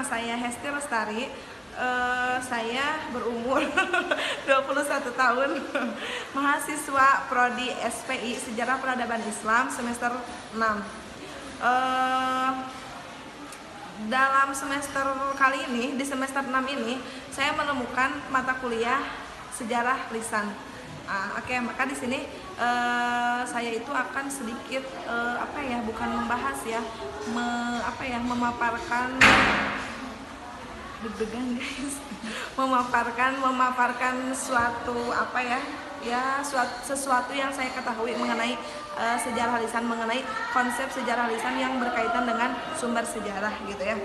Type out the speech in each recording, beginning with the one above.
saya Hesti Lestari. Saya berumur 21 tahun, mahasiswa Prodi SPI Sejarah Peradaban Islam semester 6. Dalam semester kali ini, di semester 6 ini, saya menemukan mata kuliah sejarah lisan. Oke, maka di sini saya itu akan sedikit bukan membahas ya, memaparkan deg-degan guys, memaparkan suatu sesuatu yang saya ketahui mengenai sejarah lisan, mengenai konsep sejarah lisan yang berkaitan dengan sumber sejarah gitu ya.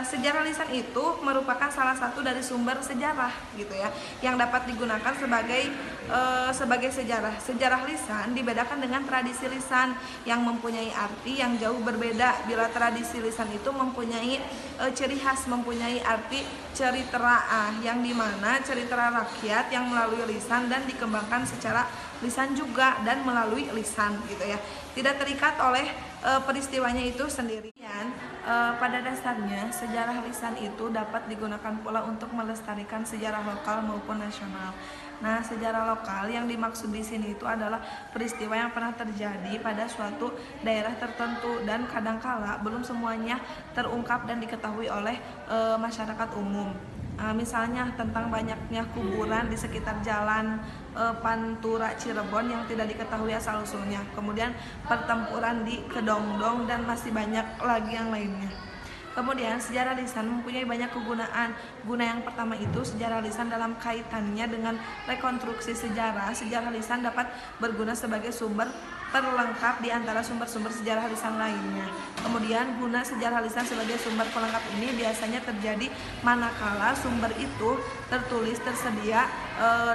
Sejarah lisan itu merupakan salah satu dari sumber sejarah gitu ya, yang dapat digunakan sebagai sejarah. Sejarah lisan dibedakan dengan tradisi lisan yang mempunyai arti yang jauh berbeda. Bila tradisi lisan itu mempunyai ciri khas, mempunyai arti cerita, yang dimana cerita rakyat yang melalui lisan dan dikembangkan secara lisan juga dan melalui lisan gitu ya, tidak terikat oleh peristiwanya itu sendiri. Pada dasarnya sejarah lisan itu dapat digunakan pula untuk melestarikan sejarah lokal maupun nasional. Nah, sejarah lokal yang dimaksud di sini itu adalah peristiwa yang pernah terjadi pada suatu daerah tertentu dan kadangkala belum semuanya terungkap dan diketahui oleh masyarakat umum. Misalnya tentang banyaknya kuburan di sekitar jalan Pantura Cirebon yang tidak diketahui asal-usulnya, kemudian pertempuran di Kedongdong, dan masih banyak lagi yang lainnya. Kemudian sejarah lisan mempunyai banyak kegunaan. Guna yang pertama itu sejarah lisan dalam kaitannya dengan rekonstruksi sejarah. Sejarah lisan dapat berguna sebagai sumber terlengkap di antara sumber-sumber sejarah lisan lainnya. Kemudian guna sejarah lisan sebagai sumber pelengkap ini biasanya terjadi manakala sumber itu tertulis, tersedia,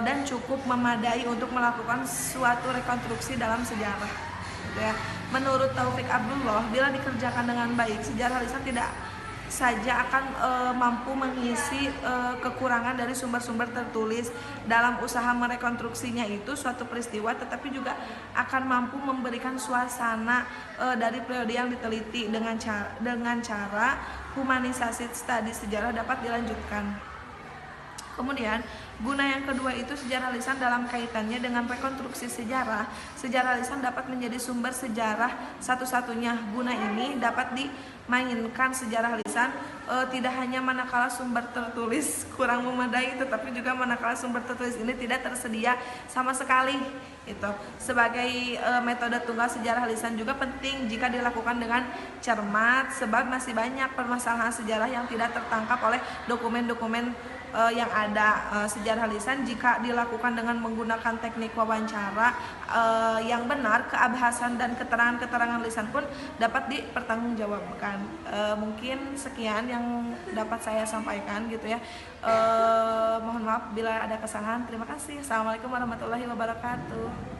dan cukup memadai untuk melakukan suatu rekonstruksi dalam sejarah. Ya. Menurut Taufik Abdullah, bila dikerjakan dengan baik, sejarah lisan tidak saja akan mampu mengisi kekurangan dari sumber-sumber tertulis dalam usaha merekonstruksinya itu suatu peristiwa, tetapi juga akan mampu memberikan suasana dari periode yang diteliti. Dengan cara humanisasi studi sejarah dapat dilanjutkan. Kemudian guna yang kedua itu sejarah lisan dalam kaitannya dengan rekonstruksi sejarah. Sejarah lisan dapat menjadi sumber sejarah satu-satunya. Guna ini dapat dimainkan sejarah lisan tidak hanya manakala sumber tertulis kurang memadai, tetapi juga manakala sumber tertulis ini tidak tersedia sama sekali. Itu sebagai metode tunggal sejarah lisan juga penting jika dilakukan dengan cermat, sebab masih banyak permasalahan sejarah yang tidak tertangkap oleh dokumen-dokumen yang ada. Sejarah lisan jika dilakukan dengan menggunakan teknik wawancara yang benar, keabsahan dan keterangan-keterangan lisan pun dapat dipertanggungjawabkan. Mungkin sekian yang dapat saya sampaikan gitu ya. Mohon maaf bila ada kesalahan. Terima kasih. Assalamualaikum warahmatullahi wabarakatuh.